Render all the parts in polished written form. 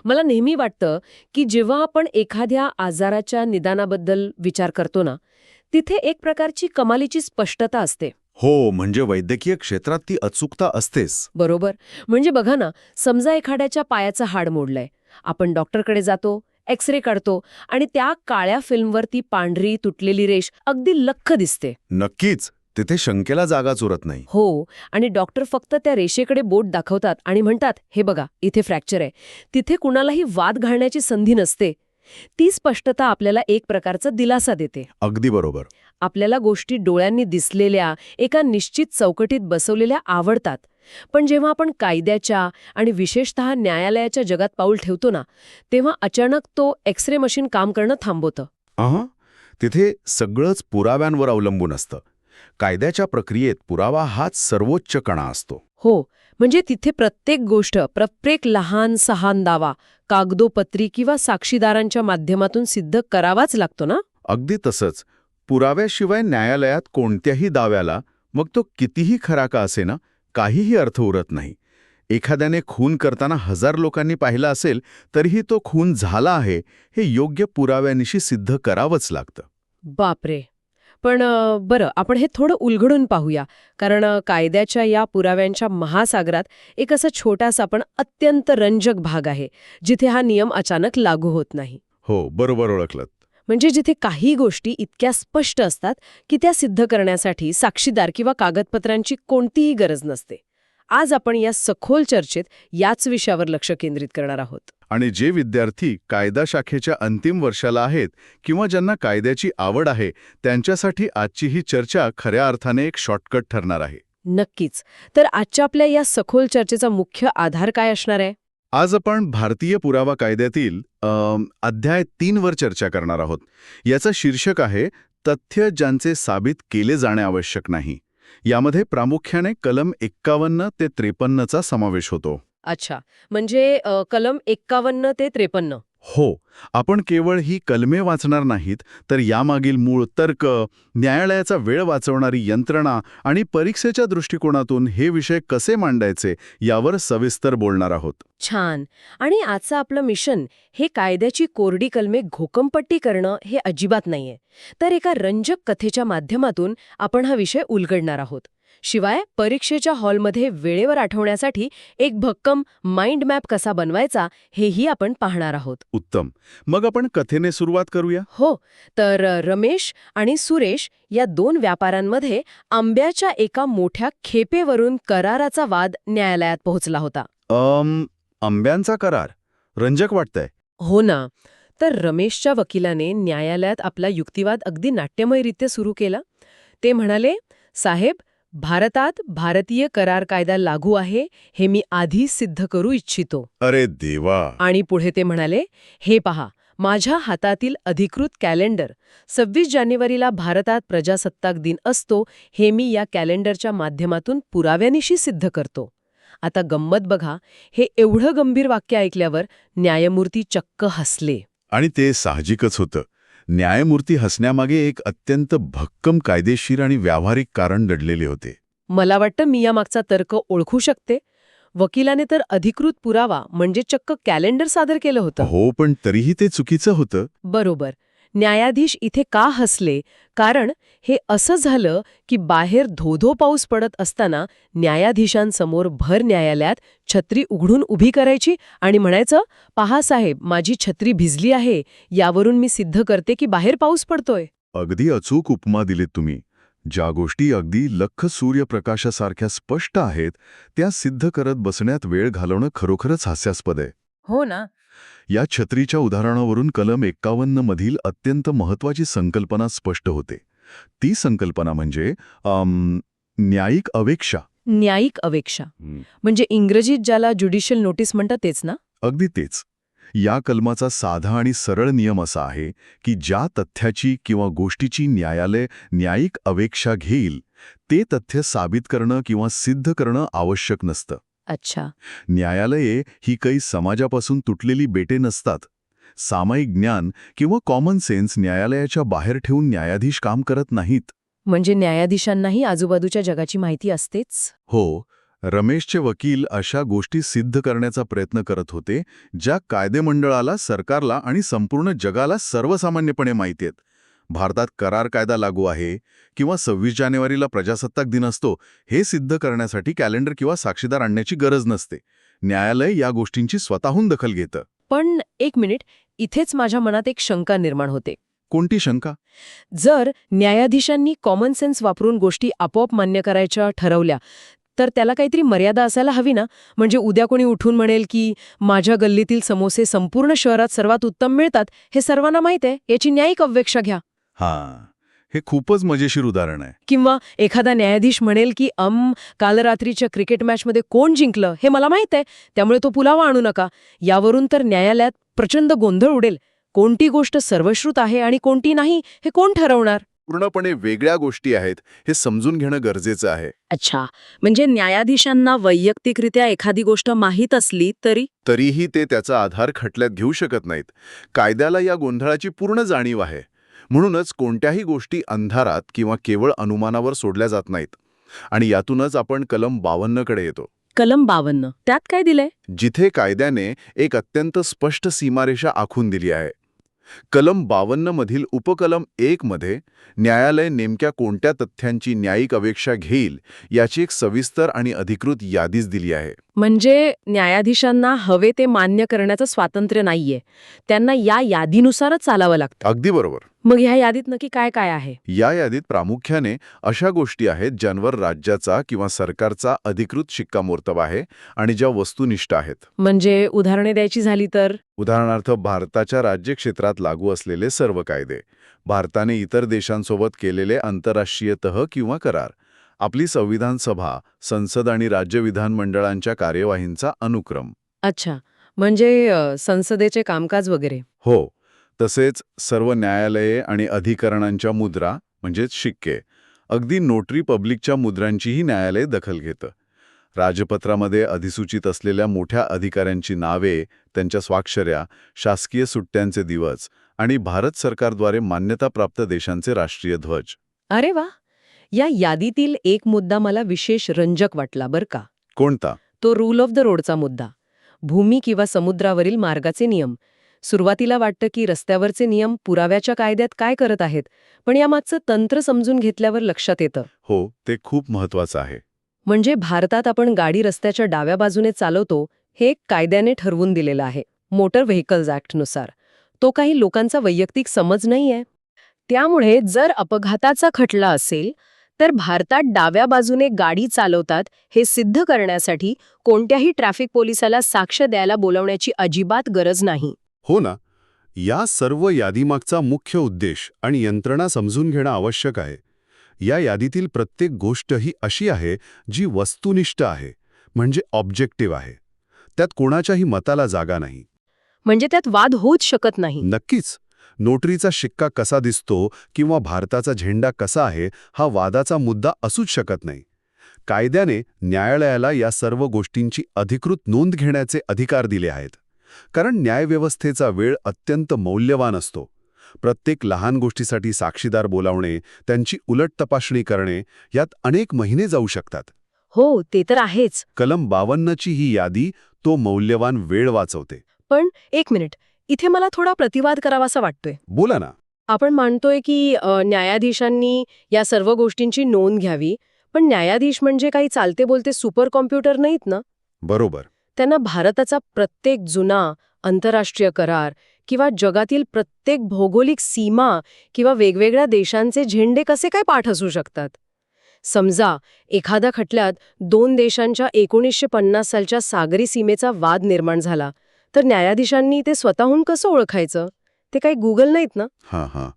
मला नेहमी वाटतं की जेव्हा आपण एखाद्या आजाराच्या निदानाबद्दल विचार करतो ना, तिथे एक प्रकारची कमालीची स्पष्टता असते. हो, म्हणजे वैद्यकीय क्षेत्रात ती अचूकता असतेच. बरोबर. म्हणजे बघा ना, समजा एखाद्याच्या पायाचं हाड मोडलंय. आपण डॉक्टरकडे जातो, एक्स-रे काढतो आणि त्या काळ्या फिल्मवर ती पांढरी तुटलेली रेष अगदी लख्ख दिसते. नक्कीच, तिथे शंकेला जागाच उरत नाही. हो, आणि डॉक्टर फक्त त्या रेषेकडे बोट दाखवतात आणि म्हणतात, हे बघा, इथे फ्रॅक्चर आहे. तिथे कुणालाही वाद घालण्याची संधी नसते. ती स्पष्टता आपल्याला एक प्रकारचा दिलासा देते. अगदी बरोबर. आपल्याला गोष्टी डोळ्यांनी दिसलेल्या, एका निश्चित चौकटीत बसवलेल्या आवडतात. पण जेव्हा आपण कायद्याच्या आणि विशेषतः न्यायालयाच्या जगात पाऊल ठेवतो ना, तेव्हा अचानक तो एक्स-रे मशीन काम करणं थांबवतं. तिथे सगळंच पुराव्यांवर अवलंबून असतं. कायद्याच्या प्रक्रियेत पुरावा हाच सर्वोच्च कणा असतो. हो, म्हणजे तिथे प्रत्येक गोष्ट, प्रत्येक लहान-सहान दावा कागदोपत्री किंवा साक्षीदारांच्या माध्यमातून सिद्ध करावाच लागतो ना? अगदी तसंच. पुराव्याशिवाय न्यायालयात कोणत्याही दाव्याला, मग तो कितीही खरा का असेना, काहीही अर्थ उरत नाही. एखाद्याने खून करताना 1000 लोकांनी पाहिलं असेल तरीही तो खून झाला आहे हे योग्य पुराव्यानिशी सिद्ध करावंच लागतं. बापरे. पण बरं, आपण हे थोडं उलगडून पाहूया. कारण कायद्याच्या या पुराव्यांच्या महासागरात एक असा छोटासा पण अत्यंत रंजक भाग आहे, जिथे हा नियम अचानक लागू होत नाही. हो, बरोबर ओळखलत. म्हणजे जिथे काही गोष्टी इतक्या स्पष्ट असतात की त्या सिद्ध करण्यासाठी साक्षीदार किंवा कागदपत्रांची कोणतीही गरज नसते. आज आपण या सखोल चर्चेत याच विषयावर लक्ष केंद्रित करणार आहोत. आणि जे विद्यार्थी कायदा शाखेच्या अंतिम वर्षाला आहेत किंवा ज्यांना कायद्याची आवड आहे, त्यांच्यासाठी आजची ही चर्चा खऱ्या अर्थाने एक शॉर्टकट ठरणार आहे. नक्कीच. तर आजच्या आपल्या या सखोल चर्चेचा मुख्य आधार काय असणार आहे? आज आपण भारतीय पुरावा कायद्यातील अध्याय 3 वर चर्चा करणार आहोत. याचं शीर्षक आहे तथ्य ज्यांचे साबित केले जाणे आवश्यक नाही. यामध्ये प्रामुख्याने कलम 51 ते 53चा समावेश होतो. अच्छा, म्हणजे कलम 51 ते 53. हो, आपण केवळ ही कलमे वाचणार नाहीत, तर यामागील मूळ तर्क, न्यायालयाचा वेळ वाचवणारी यंत्रणा आणि परीक्षेच्या दृष्टिकोनातून हे विषय कसे मांडायचे यावर सविस्तर बोलणार आहोत. छान. आणि आजचं आपलं मिशन हे कायद्याची कोरडी कलमे घोकंपट्टी करणं हे अजिबात नाहीये. तर एका रंजक कथेच्या माध्यमातून आपण हा विषय उलगडणार आहोत. शिवाय परीक्षेच्या हॉलमध्ये वेळेवर आठवण्यासाठी एक भक्कम माइंड मॅप कसा बनवायचा हेही आपण पाहणार आहोत. उत्तम. मग आपण कथेने सुरुवात करूया. हो, तर रमेश आणि सुरेश या 2 व्यापाऱ्यांमध्ये आंब्याच्या एका मोठ्या खेपेवरून कराराचा वाद न्यायालयात पोहोचला होता. आंब्यांचा करार रंजक वाटतंय. हो ना. तर रमेशच्या वकिलाने न्यायालयात आपला युक्तिवाद अगदी नाट्यमयरित्या सुरू केला. ते म्हणाले, साहेब, भारतात भारतीय करार कायदा लागू आहे हे मी आधी सिद्ध करू इच्छितो. अरे देवा. आणि पुढे ते म्हणाले, हे पहा, माझ्या हातातील अधिकृत कॅलेंडर 26 जानेवारीला भारतात प्रजासत्ताक दिन असतो हे मी या कॅलेंडरच्या माध्यमातून पुराव्यानिशी सिद्ध करतो. आता गंमत बघा, हे एवढं गंभीर वाक्य ऐकल्यावर न्यायमूर्ती चक्क हसले. आणि ते साहजिकच होतं. न्यायमूर्ती हसण्यामागे एक अत्यंत भक्कम कायदेशीर आणि व्यावहारिक कारण दडलेले होते. मला वाटतं मी यामागचा तर्क ओळखू शकते. वकिलाने तर अधिकृत पुरावा म्हणजे चक्क कॅलेंडर सादर केलं होतं. हो, पण तरीही ते चुकीचं होतं. बरोबर. न्यायाधीश इथे का हसले? कारण हे असं झालं की बाहेर धोधो पाऊस पडत असताना न्यायाधीशांसमोर भर न्यायालयात छत्री उघडून उभी करायची आणि म्हणायचं, पहा साहेब, माझी छत्री भिजली आहे, यावरून मी सिद्ध करते की बाहेर पाऊस पडतोय. अगदी अचूक उपमा दिलीत तुम्ही. ज्या गोष्टी अगदी लख्ख सूर्यप्रकाशासारख्या स्पष्ट आहेत, त्या सिद्ध करत बसण्यात वेळ घालवणं खरोखरच हास्यास्पद आहे. हो ना. या छत्रीच्या उदाहरणावरून कलम 51 मधील अत्यंत महत्वाची संकल्पना स्पष्ट होते. ती संकल्पना म्हणजे न्यायिक अवेक्षा. न्यायिक अवेक्षा म्हणजे इंग्रजीत ज्याला ज्युडिशियल नोटीस म्हणतात तेच ना? अगदी तेच. या कलमाचा साधा आणि सरळ नियम असा आहे की ज्या तथ्याची किंवा गोष्टीची न्यायालय न्यायिक अवेक्षा घेईल, ते तथ्य साबित करणं किंवा सिद्ध करणं आवश्यक नसतं. अच्छा. न्यायालये ही काही समाजापासून तुटलेली बेटे नसतात. सामायिक ज्ञान किंवा कॉमन सेन्स न्यायालयाच्या बाहेर ठेवून न्यायाधीश काम करत नाहीत. म्हणजे न्यायाधीशांनाही आजूबाजूच्या जगाची माहिती असतेच? हो, रमेशचे वकील अशा गोष्टी सिद्ध करण्याचा प्रयत्न करत होते, ज्या कायदेमंडळाला, सरकारला आणि संपूर्ण जगाला सर्वसामान्यपणे माहिती आहेत. भारतात करार कायदा लागू आहे किंवा 26 जानेवारीला प्रजासत्ताक दिन असतो, हे सिद्ध करण्यासाठी कॅलेंडर किंवा साक्षीदार आणण्याची गरज नसते. न्यायालय या गोष्टींची स्वतःहून दखल घेतं. पण एक मिनिट, इथेच माझ्या मनात एक शंका निर्माण होते. कोणती शंका? जर न्यायाधीशांनी कॉमन सेन्स वापरून गोष्टी आपोआप मान्य करायच्या ठरवल्या, तर त्याला काहीतरी मर्यादा असायला हवी ना? म्हणजे उद्या कोणी उठून म्हणेल की माझ्या गल्लीतील समोसे संपूर्ण शहरात सर्वात उत्तम मिळतात, हे सर्वांना माहीत आहे, याची न्यायिक अपेक्षा घ्या. हां, हे खूपच मजेशीर उदाहरण आहे. किंवा एखादा न्यायाधीश म्हणेल की काल रात्रीच्या क्रिकेट मॅचमध्ये कोण जिंकलं हे मला माहीत आहे, त्यामुळे तो पुरावा आणू नका. यावरून तर न्यायालयात प्रचंड गोंधळ उडेल. कोणती गोष्ट सर्वश्रुत आहे आणि कोणती नाही हे कोण ठरवणार? पूर्णपणे वेगळ्या गोष्टी आहेत, हे समजून घेणं गरजेचं आहे. अच्छा, म्हणजे न्यायाधीशांना वैयक्तिकरित्या एखादी गोष्ट माहीत असली तरीही ते त्याचा आधार खटल्यात घेऊ शकत नाहीत. कायद्याला या गोंधळाची पूर्ण जाणीव आहे. म्हणूनच कोणत्याही गोष्टी अंधारात किंवा केवळ अनुमानावर सोडल्या जात नाहीत. आणि यातूनच आपण कलम 52 कडे येतो. कलम 52 त्यात काय दिलंय? जिथे कायद्याने एक अत्यंत स्पष्ट सीमारेषा आखून दिली आहे. कलम 52 मधील उपकलम 1 मध्ये न्यायालय नेमक्या कोणत्या तथ्यांची न्यायिक अपेक्षा घेईल याची एक सविस्तर आणि अधिकृत यादीच दिली आहे. म्हणजे न्यायाधीशांना हवे ते मान्य करण्याचं स्वातंत्र्य नाहीये, त्यांना या यादीनुसारच चालावं लागतं. अगदी बरोबर. मग ह्या यादीत नक्की काय काय आहे? या यादीत प्रामुख्याने अशा गोष्टी आहेत ज्यांवर राज्याचा किंवा सरकारचा अधिकृत शिक्कामोर्तब आहे आणि ज्या वस्तुनिष्ठ आहेत. म्हणजे उदाहरणे द्यायची झाली तर? उदाहरणार्थ, भारताच्या राज्यक्षेत्रात लागू असलेले सर्व कायदे, भारताने इतर देशांसोबत केलेले आंतरराष्ट्रीय तह किंवा करार, आपली संविधान सभा, संसद आणि राज्य विधानमंडळांच्या कार्यवाहींचा अनुक्रम. अच्छा, म्हणजे संसदेचे कामकाज वगैरे. हो, तसेच सर्व न्यायालये आणि अधिकरणांच्या मुद्रा म्हणजेच शिक्के, अगदी नोटरी पब्लिकच्या मुद्रांचीही न्यायालय दखल घेतं. राजपत्रामध्ये अधिसूचित असलेल्या मोठ्या अधिकाऱ्यांची नावे, त्यांच्या स्वाक्षऱ्या, शासकीय सुट्ट्यांचे दिवस आणि भारत सरकारद्वारे मान्यताप्राप्त देशांचे राष्ट्रीय ध्वज. अरे वा, या यादीतील एक मुद्दा मला विशेष रंजक वाटला बरं का. कोणता? तो रूल ऑफ द रोडचा मुद्दा. भूमी किंवा समुद्रावरील मार्गाचे नियम. सुरुवातीला वाटतं की रस्त्यावरचे नियम पुराव्याच्या कायद्यात काय करत आहेत, पण यामागचं तंत्र समजून घेतल्यावर लक्षात येतं. हो, ते खूप महत्वाचं आहे. म्हणजे भारतात आपण गाडी रस्त्याच्या डाव्या बाजूने चालवतो, हे एक कायद्याने ठरवून दिलेलं आहे, मोटर व्हेकल्स ॲक्टनुसार. तो काही लोकांचा वैयक्तिक समज नाहीये. त्यामुळे जर अपघाताचा खटला असेल तर भारतात डाव्या बाजूने गाडी चालवतात हे सिद्ध करण्यासाठी कोणत्याही ट्रॅफिक पोलिसाला साक्ष द्यायला बोलवण्याची अजिबात गरज नाही. हो ना. या सर्व यादीमागचा मुख्य उद्देश आणि यंत्रणा समजून घेणं आवश्यक आहे. या यादीतील प्रत्येक गोष्ट ही अशी आहे जी वस्तुनिष्ठ आहे, म्हणजे ऑब्जेक्टिव्ह आहे. त्यात कोणाच्याही मताला जागा नाही. म्हणजे त्यात वाद होऊच शकत नाही. नक्कीच. नोटरीचा शिक्का कसा दिसतो किंवा भारताचा झेंडा कसा आहे हा वादाचा मुद्दा असूच शकत नाही. कायद्याने न्यायालयाला या सर्व गोष्टींची अधिकृत नोंद घेण्याचे अधिकार दिले आहेत. कारण न्यायव्यवस्थेचा वेळ अत्यंत मौल्यवान असतो. प्रत्येक लहान गोष्टीसाठी साक्षीदार बोलावणे, त्यांची उलट तपासणी करणे, यात अनेक महिने जाऊ शकतात. हो, ते तर आहेच. कलम 52ची ही यादी तो मौल्यवान वेळ वाचवते. पण एक मिनिट, इथे मला थोडा प्रतिवाद करावासा वाटतोय. बोला ना. आपण मानतोय की न्यायाधीशांनी या सर्व गोष्टींची नोंद घ्यावी, पण न्यायाधीश म्हणजे काही चालते बोलते सुपर कॉम्प्युटर नाहीत ना. बरोबर. त्यांना भारताचा प्रत्येक जुना आंतरराष्ट्रीय करार किंवा जगातील प्रत्येक भौगोलिक सीमा किंवा वेगवेगळ्या देशांचे झेंडे कसे काय पाठ असू शकतात? समजा एखाद्या खटल्यात 2 देशांच्या 1950 सालच्या सागरी सीमेचा वाद निर्माण झाला, तर न्यायाधीशांनी ते स्वतःहून कसं ओळखायचं? ते काही गुगल नाहीत ना. हां.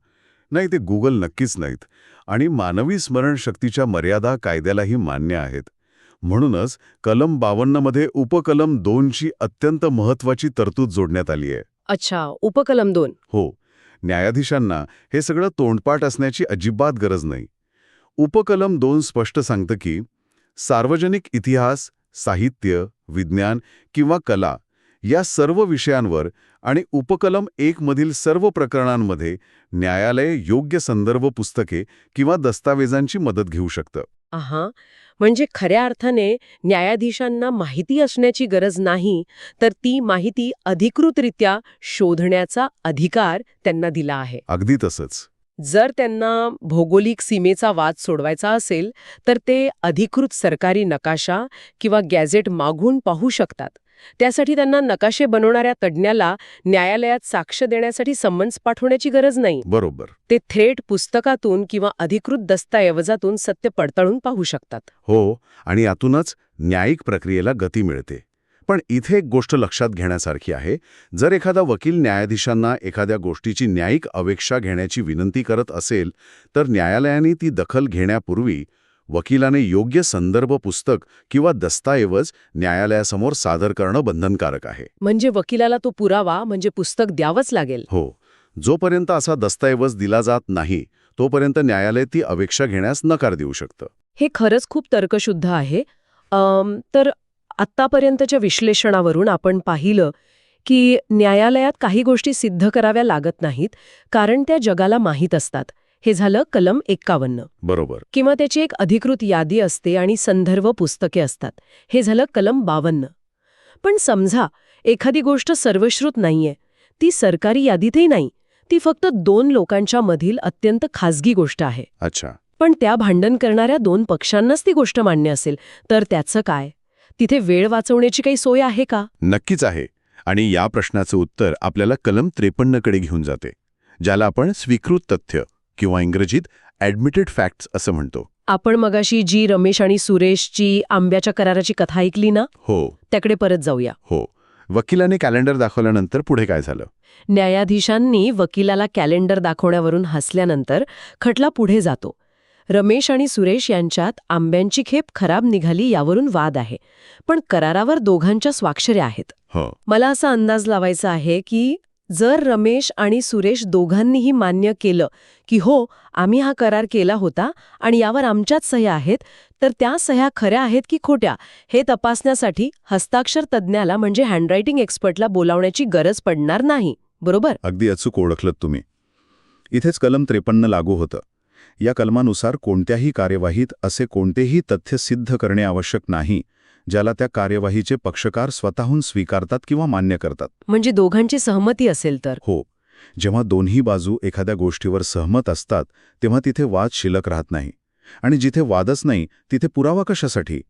नाही, ते गुगल नक्कीच नाहीत. आणि मानवी स्मरणशक्तीच्या मर्यादा कायद्यालाही मान्य आहेत. म्हणूनच कलम 52 मध्ये उपकलम 2ची अत्यंत महत्वाची तरतूद जोडण्यात आली आहे. अच्छा, उपकलम 2. हो, न्यायाधीशांना हे सगळं तोंडपाठ असण्याची अजिबात गरज नाही. उपकलम 2 स्पष्ट सांगतं की सार्वजनिक इतिहास, साहित्य, विज्ञान किंवा कला या सर्व विषयांवर आणि उपकलम 1 मधील सर्व प्रकरणांमध्ये न्यायालय योग्य संदर्भ पुस्तके किंवा दस्तावेजांची मदत घेऊ शकतं. आहा, म्हणजे खऱ्या अर्थाने न्यायाधीशांना माहिती असण्याची गरज नाही, तर ती माहिती अधिकृतरित्या शोधण्याचा अधिकार त्यांना दिला आहे. अगदी तसंच. जर त्यांना भौगोलिक सीमेचा वाद सोडवायचा असेल तर ते अधिकृत सरकारी नकाशा किंवा गॅझेट मागून पाहू शकतात. त्यासाठी त्यांना नकाशे बनवणाऱ्या तज्ज्ञाला न्यायालयात साक्ष देण्यासाठी समन्स पाठवण्याची गरज नाही. बरोबर. ते थेट पुस्तकातून किंवा अधिकृत दस्तऐवजातून सत्य पडताळून पाहू शकतात. हो, आणि यातूनच न्यायिक प्रक्रियेला गती मिळते. पण इथे एक गोष्ट लक्षात घेण्यासारखी आहे. जर एखादा वकील न्यायाधीशांना एखाद्या गोष्टीची न्यायिक अपेक्षा घेण्याची विनंती करत असेल, तर न्यायालयाने ती दखल घेण्यापूर्वी वकिलाने योग्य संदर्भ पुस्तक किंवा दस्तऐवज न्यायालयासमोर सादर करणं बंधनकारक आहे. म्हणजे वकिलाला तो पुरावा म्हणजे पुस्तक द्यावंच लागेल. हो, जोपर्यंत असा दस्तऐवज दिला जात नाही, तोपर्यंत न्यायालय ती अपेक्षा घेण्यास नकार देऊ शकतं. हे खरंच खूप तर्कशुद्ध आहे. तर आत्तापर्यंतच्या विश्लेषणावरून आपण पाहिलं की न्यायालयात काही गोष्टी सिद्ध कराव्या लागत नाहीत, कारण त्या जगाला माहीत असतात. हे झालं कलम 51. बरोबर. किंवा त्याची एक अधिकृत यादी असते आणि संदर्भ पुस्तके असतात. हे झालं कलम 52. पण समजा एखादी गोष्ट सर्वश्रुत नाहीये, ती सरकारी यादीतही नाही, ती फक्त 2 लोकांच्या मधील अत्यंत खाजगी गोष्ट आहे. अच्छा. पण त्या भांडण करणाऱ्या 2 पक्षांनाच ती गोष्ट मान्य असेल, तर त्याचं काय? तिथे वेळ वाचवण्याची काही सोय आहे का? नक्कीच आहे. आणि या प्रश्नाचं उत्तर आपल्याला कलम 53 कडे घेऊन जाते, ज्याला आपण स्वीकृत तथ्य किंवा इंग्रजीत ॲडमिटेड फॅक्ट्स असं म्हणतो. आपण मगाशी जी रमेश आणि सुरेशची आंब्याच्या कराराची कथा ऐकली ना, हो. त्याकडे परत जाऊया. हो. वकिलाने कॅलेंडर दाखवल्यानंतर पुढे काय झालं? न्यायाधीशांनी वकिलाला कॅलेंडर दाखवण्यावरून हसल्यानंतर खटला पुढे जातो. रमेश आणि सुरेश यांच्यात आंब्यांची खेप खराब निघाली यावरून वाद आहे, पण करारावर दोघांच्या स्वाक्षऱ्या आहेत. हो. मला असा अंदाज लावायचा आहे की जर रमेश आणि सुरेश दोघांनीही मान्य केलं की हो, आम्ही हा करार केला होता आणि यावर आमच्याच सह्या आहेत, तर त्या सह्या खऱ्या आहेत की खोट्या हे तपासण्यासाठी हस्ताक्षर तज्ज्ञाला म्हणजे हँडरायटिंग एक्सपर्टला बोलावण्याची गरज पडणार नाही. बरोबर? अगदी अचूक ओळखलत तुम्ही. इथेच कलम 53 लागू होतं. या कलमानुसार कोणत्याही कार्यवाहीत असे कोणतेही तथ्य सिद्ध करणे आवश्यक नाही, ज्याला त्या कार्यवाहीचे पक्षकार स्वतःहून स्वीकारतात किंवा मान्य करतात. म्हणजे दोघांची सहमती असेल तर. हो. जेव्हा दोन्ही बाजू एखाद्या गोष्टीवर सहमत असतात, तेव्हा तिथे वाद शिल्लक राहत नाही. आणि जिथे वादच नाही, तिथे पुरावा कशासाठी?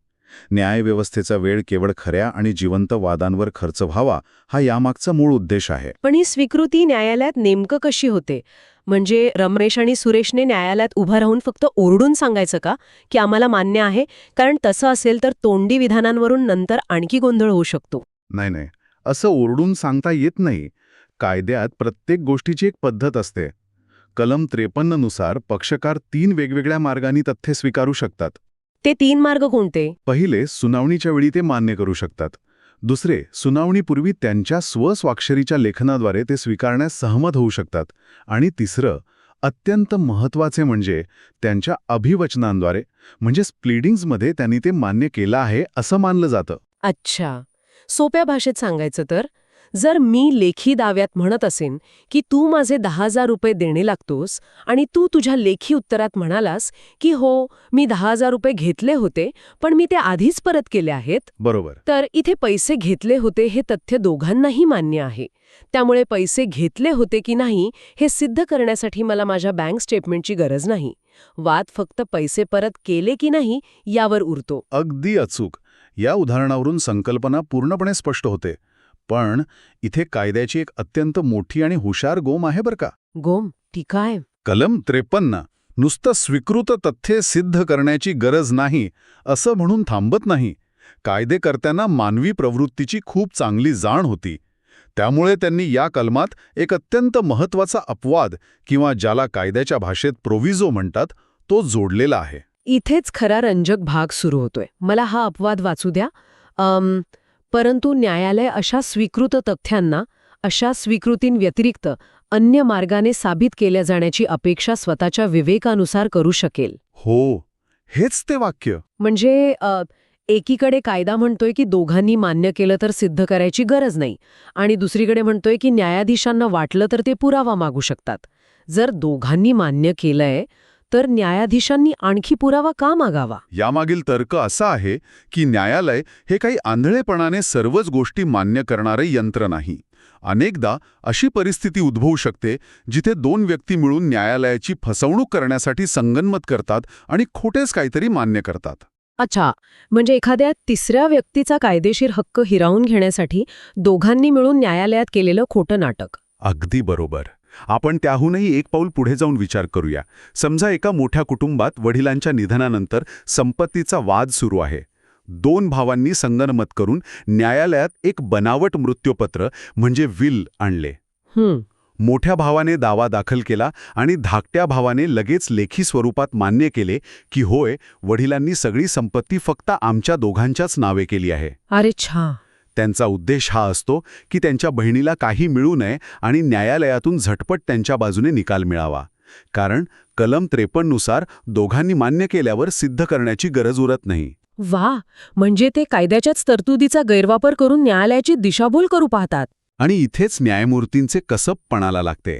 न्यायव्यवस्थेचा वेळ केवळ खऱ्या आणि जिवंत वादांवर खर्च व्हावा, हा यामागचा मूळ उद्देश आहे. पण ही स्वीकृती न्यायालयात नेमकं कशी होते? म्हणजे रमेश आणि सुरेशने न्यायालयात उभं राहून फक्त ओरडून सांगायचं का की आम्हाला मान्य आहे? कारण तसं असेल तर तोंडी विधानांवरून नंतर आणखी गोंधळ होऊ शकतो. नाही, असं ओरडून सांगता येत नाही. कायद्यात प्रत्येक गोष्टीची एक पद्धत असते. कलम 53 नुसार पक्षकार 3 वेगवेगळ्या मार्गांनी तथ्य स्वीकारू शकतात. ते 3 मार्ग कोणते? पहिले, सुनावणीच्या वेळी ते मान्य करू शकतात. दुसरे, सुनावणीपूर्वी त्यांच्या स्वस्वाक्षरीच्या लेखनाद्वारे ते स्वीकारण्यास सहमत होऊ शकतात. आणि तिसरं, अत्यंत महत्त्वाचे म्हणजे त्यांच्या अभिवचनांद्वारे, म्हणजे प्लीडिंग्समध्ये त्यांनी ते मान्य केलं आहे असं मानलं जातं. अच्छा. सोप्या भाषेत सांगायचं तर जर मी लेखी दाव्यात म्हणत असेन की तू माझे 10,000 रुपये देणे लागतोस आणि तू तुझ्या लेखी उत्तरात म्हणालास की हो, मी 10,000 रुपये घेतले होते, पण मी ते आधीच परत केले आहेत, बरोबर. तर इथे पैसे घेतले होते हे तथ्य दोघांनाही मान्य आहे. त्यामुळे पैसे घेतले होते की नाही हे सिद्ध करण्यासाठी मला माझ्या बँक स्टेटमेंटची गरज नाही. वाद फक्त पैसे परत केले की नाही यावर उरतो. अगदी अचूक. या उदाहरणावरून संकल्पना पूर्णपणे स्पष्ट होते. पण इथे कायद्याची एक अत्यंत मोठी आणि हुशार गोम आहे बरं का. गोम? ठीक आहे. कलम 53 नुसतं स्वीकृत तथ्ये सिद्ध करण्याची गरज नाही असं म्हणून थांबत नाही. कायदेकर्त्यांना मानवी प्रवृत्तीची खूप चांगली जाण होती. त्यामुळे त्यांनी या कलमात एक अत्यंत महत्त्वाचा अपवाद किंवा ज्याला कायद्याच्या भाषेत प्रोव्हिजो म्हणतात, तो जोडलेला आहे. इथेच खरा रंजक भाग सुरू होतोय. मला हा अपवाद वाचू द्या. परंतु न्यायालय अशा स्वीकृत तथ्यांना अशा स्वीकृतींव्यतिरिक्त अन्य मार्गाने साबित केल्या जाण्याची अपेक्षा स्वतःच्या विवेकानुसार करू शकेल. हो, हेच ते वाक्य. म्हणजे एकीकडे कायदा म्हणतोय की दोघांनी मान्य केलं तर सिद्ध करायची गरज नाही, आणि दुसरीकडे म्हणतोय की न्यायाधीशांना वाटलं तर ते पुरावा मागू शकतात. जर दोघांनी मान्य केलंय तर न्यायाधीशांनी आणखी पुरावा का मागावा? यामागील तर्क असा आहे की न्यायालय हे काही आंधळेपणाने सर्वच गोष्टी मान्य करणारे यंत्र नाही. अनेकदा अशी परिस्थिती उद्भवू शकते जिथे दोन व्यक्ती मिळून न्यायालयाची फसवणूक करण्यासाठी संगनमत करतात आणि खोटेच काहीतरी मान्य करतात. अच्छा, म्हणजे एखाद्या तिसऱ्या व्यक्तीचा कायदेशीर हक्क हिरावून घेण्यासाठी दोघांनी मिळून न्यायालयात केलेलं खोटं नाटक. अगदी बरोबर. आपण त्याहूनही एक पाऊल पुढे जाऊन विचार करूया. समजा एका मोठ्या कुटुंबात वडिलांच्या निधनानंतर संपत्तीचा वाद सुरू आहे. दोन भावांनी संगनमत करून न्यायालयात एक बनावट मृत्यूपत्र म्हणजे विल आणले. मोठ्या भावाने दावा दाखल केला आणि धाकट्या भावाने लगेच लेखी स्वरूपात मान्य केले की होय, वडिलांनी सगळी संपत्ती फक्त आमच्या दोघांच्याच नावे केली आहे. अरे छा. त्यांचा उद्देश हा असतो की त्यांच्या बहिणीला काही मिळू नये आणि न्यायालयातून झटपट त्यांच्या बाजूने निकाल मिळावा. कारण कलम 53 नुसार दोघांनी मान्य केल्यावर सिद्ध करण्याची गरज उरत नाही. वा, म्हणजे ते कायद्याच्याच तरतुदीचा गैरवापर करून न्यायालयाची दिशाभूल करू पाहतात. आणि इथेच न्यायमूर्तींचे कसब पणाला लागते.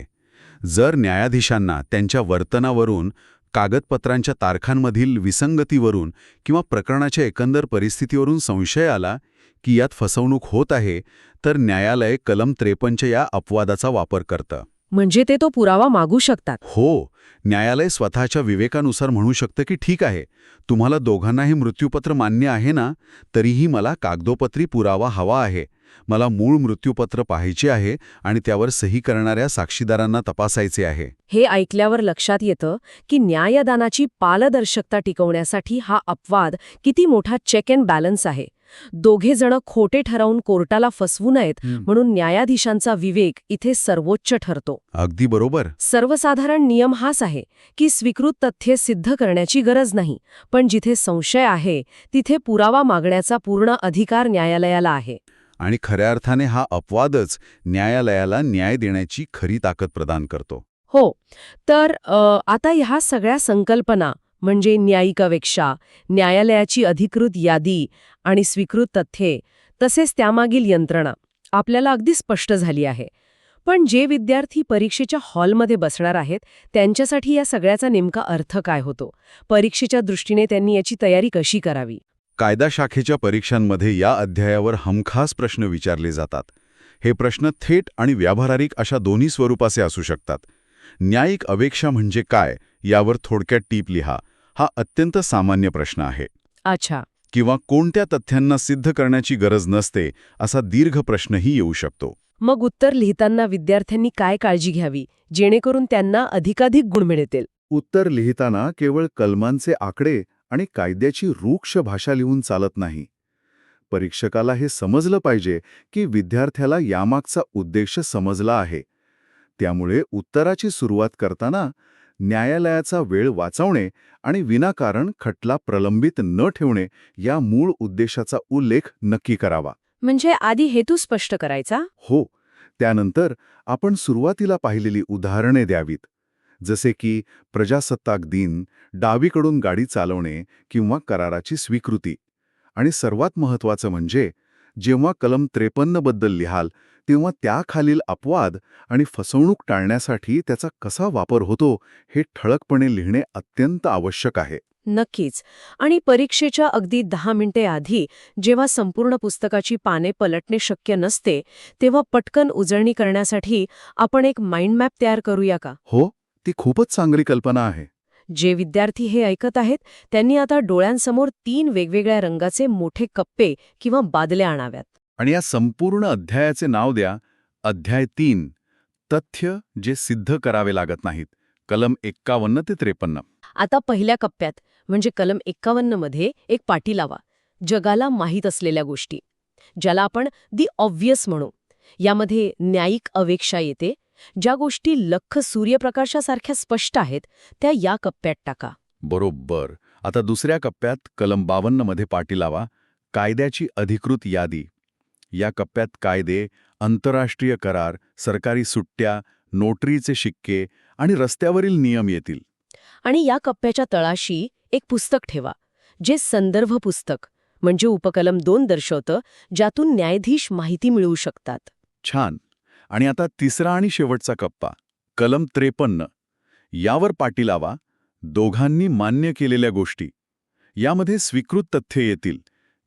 जर न्यायाधीशांना त्यांच्या वर्तनावरून, कागदपत्रांच्या तारखांमधील विसंगतीवरून किंवा प्रकरणाच्या एकंदर परिस्थितीवरून संशय आला की यात फसवणूक होत आहे, तर न्यायालय कलम 53 या अपवादाचा वापर करतं. म्हणजे ते तो पुरावा मागू शकतात. हो, न्यायालय स्वतःच्या विवेकानुसार म्हणू शकतं की ठीक आहे, तुम्हाला दोघांनाही मृत्यूपत्र मान्य आहे ना, तरीही मला कागदोपत्री पुरावा हवा आहे. मला मूळ मृत्यूपत्र पाहायचे आहे आणि त्यावर सही करणाऱ्या साक्षीदारांना तपासायचे आहे. हे ऐकल्यावर लक्षात येतं की न्यायदानाची पारदर्शकता टिकवण्यासाठी हा अपवाद किती मोठा चेक अँड बॅलन्स आहे. दोघे जण खोटे ठरवून कोर्टाला फसवू नयेत म्हणून न्यायाधीशांचा विवेक इथे सर्वोच्च ठरतो. अगदी बरोबर. सर्वसाधारण नियम हाच आहे की स्वीकृत तथ्ये सिद्ध करण्याची गरज नाही, पण जिथे संशय आहे तिथे पुरावा मागण्याचा पूर्ण अधिकार न्यायालयाला आहे. आणि खऱ्या अर्थाने हा अपवादच न्यायालयाला न्याय देण्याची खरी ताकद प्रदान करतो. हो, तर आता ह्या सगळ्या संकल्पना म्हणजे न्यायिक अपेक्षा, न्यायालयाची अधिकृत यादी आणि स्वीकृत तथ्ये तसेच त्यामागील यंत्रणा आपल्याला अगदी स्पष्ट झाली आहे. पण जे विद्यार्थी परीक्षेच्या हॉलमध्ये बसणार आहेत त्यांच्यासाठी या सगळ्याचा नेमका अर्थ काय होतो? परीक्षेच्या दृष्टीने त्यांनी याची तयारी कशी करावी? कायदा शाखेच्या परीक्षांमध्ये या अध्यायावर हमखास प्रश्न विचारले जातात. हे प्रश्न थेट आणि व्यावहारिक अशा दोन्ही स्वरूपाचे असू शकतात. न्यायिक अपेक्षा म्हणजे काय यावर थोडक्यात टीप लिहा, हा अत्यंत सामान्य प्रश्न आहे. अच्छा. किंवा कोणत्या तथ्यांना सिद्ध करण्याची गरज नसते असा दीर्घ प्रश्नही येऊ शकतो. मग उत्तर लिहिताना विद्यार्थ्यांनी काय काळजी घ्यावी जेणेकरून त्यांना अधिकाधिक गुण मिळतील? उत्तर लिहिताना केवळ कलमांचे आकडे आणि कायद्याची रूक्ष भाषा लिहून चालत नाही. परीक्षकाला हे समजलं पाहिजे की विद्यार्थ्याला यामागचा उद्देश समजला आहे. त्यामुळे उत्तराची सुरुवात करताना न्यायालयाचा वेळ वाचवणे आणि विनाकारण खटला प्रलंबित न ठेवणे या मूळ उद्देशाचा उल्लेख नक्की करावा. म्हणजे आधी हेतू स्पष्ट करायचा? हो, त्यानंतर आपण सुरुवातीला पाहिलेली उदाहरणे द्यावीत, जसे की प्रजासत्ताक दिन, डावीकडून गाडी चालवणे किंवा कराराची स्वीकृती. आणि सर्वात महत्त्वाचं म्हणजे जेव्हा कलम 53 बद्दल लिहाल तेव्हा त्याखालील अपवाद आणि फसवणूक टाळण्यासाठी त्याचा कसा वापर होतो हे ठळकपणे लिहिणे अत्यंत आवश्यक आहे. नक्कीच. आणि परीक्षेच्या अगदी 10 मिनिटे आधी जेव्हा संपूर्ण पुस्तकाची पाने पलटणे शक्य नसते तेव्हा पटकन उजळणी करण्यासाठी आपण एक माइंड मॅप तयार करूया का? हो, ती खूपच चांगली कल्पना आहे. जे विद्यार्थी हे ऐकत आहेत त्यांनी आता डोळ्यांसमोर 3 वेगवेगळ्या रंगाचे मोठे कप्पे किंवा बादल्या आणाव्यात. आणि या संपूर्ण अध्यायाचे नाव द्या अध्याय 3, तथ्य जे सिद्ध करावे लागत नाहीत, कलम 51 ते 53. आता पहिल्या कप्प्यात म्हणजे कलम 51 मध्ये एक पाटी लावा, जगाला माहीत असलेल्या गोष्टी, ज्याला आपण दी ऑब्व्हियस म्हणू. यामध्ये न्यायिक अपेक्षा येते. ज्या गोष्टी लख्ख सूर्यप्रकाशासारख्या स्पष्ट आहेत त्या या कप्प्यात टाका. बरोबर. आता दुसऱ्या कप्प्यात कलम 52 मध्ये पाटी लावा, कायद्याची अधिकृत यादी. या कप्प्यात कायदे, आंतरराष्ट्रीय करार, सरकारी सुट्ट्या, नोटरीचे शिक्के आणि रस्त्यावरील नियम येतील. आणि या कप्प्याच्या तळाशी एक पुस्तक ठेवा, जे संदर्भ पुस्तक म्हणजे उपकलम 2 दर्शवतं, ज्यातून न्यायाधीश माहिती मिळवू शकतात. छान. आणि आता तिसरा आणि शेवटचा कप्पा, कलम 53. यावर पाटी लावा, दोघांनी मान्य केलेल्या गोष्टी. यामध्ये स्वीकृत तथ्ये येतील,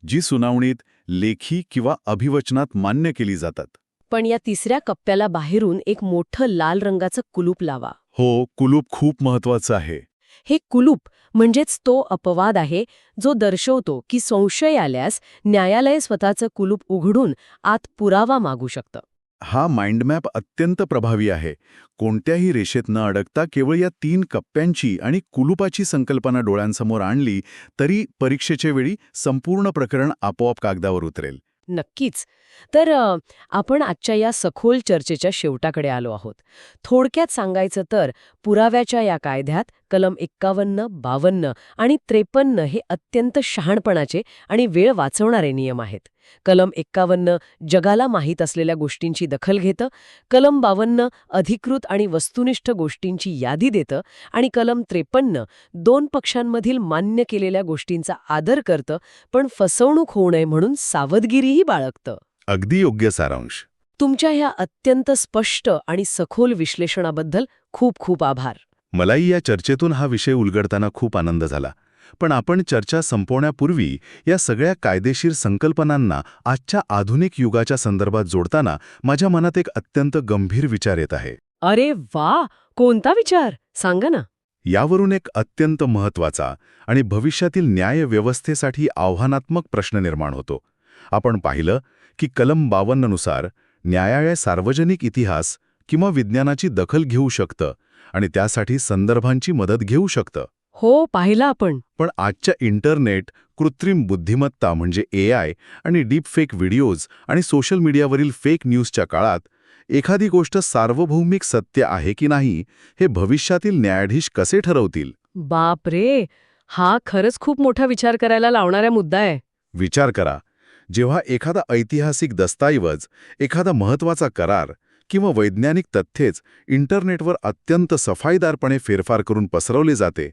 जी सुनावणीत लेखी किंवा अभिवचनात मान्य केली जातात. पण या तिसऱ्या कप्प्याला बाहेरून एक मोठं लाल रंगाचं कुलूप लावा. हो, कुलूप खूप महत्वाचं आहे. हे कुलूप म्हणजेच तो अपवाद आहे जो दर्शवतो की संशय आल्यास न्यायालय स्वतःचं कुलूप उघडून आत पुरावा मागू शकतं. हा माइंडमॅप अत्यंत प्रभावी आहे. कोणत्याही रेषेत न अडकता केवळ या 3 कप्प्यांची आणि कुलुपाची संकल्पना डोळ्यांसमोर आणली तरी परीक्षेच्या वेळी संपूर्ण प्रकरण आपोआप कागदावर उतरेल. नक्कीच. तर आपण आजच्या या सखोल चर्चेच्या शेवटाकडे आलो आहोत. थोडक्यात सांगायचं तर पुराव्याच्या या कायद्यात कलम 51, 52 आणि 53 हे अत्यंत शहाणपणाचे आणि वेळ वाचवणारे नियम आहेत. कलम 51 जगाला माहीत असलेल्या गोष्टींची दखल घेतं, कलम 52 अधिकृत आणि वस्तुनिष्ठ गोष्टींची यादी देतं आणि कलम 53 2 पक्षांमधील मान्य केलेल्या गोष्टींचा आदर करतं, पण फसवणूक होऊ नये म्हणून सावधगिरीही बाळगतं. अगदी योग्य सारांश. तुमच्या ह्या अत्यंत स्पष्ट आणि सखोल विश्लेषणाबद्दल खूप खूप आभार. मलाही या चर्चेतून हा विषय उलगडताना खूप आनंद झाला. पण आपण चर्चा संपवण्यापूर्वी या सगळ्या कायदेशीर संकल्पनांना आजच्या आधुनिक युगाच्या संदर्भात जोडताना माझ्या मनात एक अत्यंत गंभीर विचार येत आहे. अरे वा, कोणता विचार सांगा ना. यावरून एक अत्यंत महत्त्वाचा आणि भविष्यातील न्याय व्यवस्थेसाठी आव्हानात्मक प्रश्न निर्माण होतो. आपण पाहिलं की कलम 52 नुसार न्यायालय सार्वजनिक इतिहास किंवा विज्ञानाची दखल घेऊ शकतं आणि त्यासाठी संदर्भांची मदत घेऊ शकतं. हो, पाहिलं आपण. पण आजच्या इंटरनेट, कृत्रिम बुद्धिमत्ता म्हणजे AI आणि डीपफेक व्हिडिओज आणि सोशल मीडियावरील फेक न्यूजच्या काळात एखादी गोष्ट सार्वभौमिक सत्य आहे की नाही हे भविष्यातील न्यायाधीश कसे ठरवतील? बाप रे, हा खरंच खूप मोठा विचार करायला लावणारा मुद्दा आहे. विचार करा, जेव्हा एखादा ऐतिहासिक दस्तऐवज, एखादा महत्त्वाचा करार किंवा वैज्ञानिक तथ्येच इंटरनेटवर अत्यंत सफाईदारपणे फेरफार करून पसरवले जाते,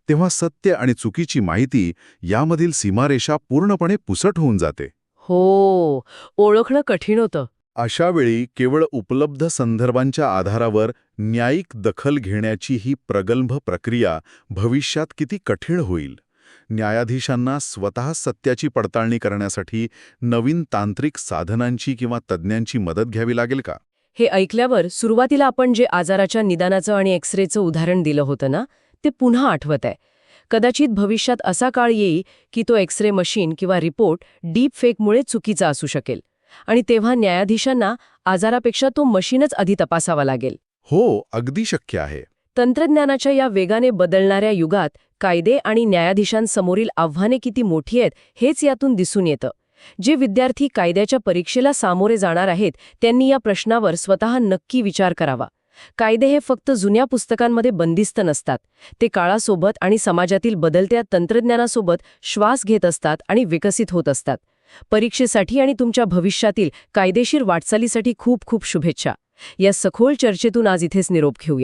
तेव्हा सत्य आणि चुकीची माहिती यामधील सीमारेषा पूर्णपणे पुसट होऊन जाते. हो, ओळखणं कठीण होतं. अशा वेळी केवळ उपलब्ध संदर्भांच्या आधारावर न्यायिक दखल घेण्याची ही प्रगल्भ प्रक्रिया भविष्यात किती कठीण होईल. न्यायाधीशांना स्वतः सत्याची पडताळणी करण्यासाठी नवीन तांत्रिक साधनांची किंवा तज्ज्ञांची मदत घ्यावी लागेल का? हे ऐकल्यावर सुरुवातीला आपण जे आजाराच्या निदानाचं आणि एक्सरेचं उदाहरण दिलं होतं ना, ते पुन्हा आठवत आहे. कदाचित भविष्यात असा काळ येईल की तो एक्सरे मशीन किंवा रिपोर्ट डीप फेकमुळे चुकीचा असू शकेल आणि तेव्हा न्यायाधीशांना आजारापेक्षा तो मशीनच आधी तपासावा लागेल. हो, अगदी शक्य आहे. तंत्रज्ञानाच्या या वेगाने बदलणाऱ्या युगात कायदे आणि न्यायाधीशांसमोरील आव्हाने किती मोठी आहेत हेच यातून दिसून येतं. जे विद्यार्थी कायद्याच्या परीक्षेला सामोरे जाणार आहेत त्यांनी या प्रश्नावर स्वतः नक्की विचार करावा. कायदे हे फक्त जुन्या पुस्तकांमध्ये बंदिस्त नसतात. ते काळासोबत आणि समाजातील बदलत्या तंत्रज्ञानासोबत श्वास घेत असतात आणि विकसित होत असतात. परीक्षेसाठी आणि तुमच्या भविष्यातील कायदेशीर वाटचालीसाठी खूप खूप शुभेच्छा. या सखोल चर्चेतून आज इथेच निरोप घेऊया.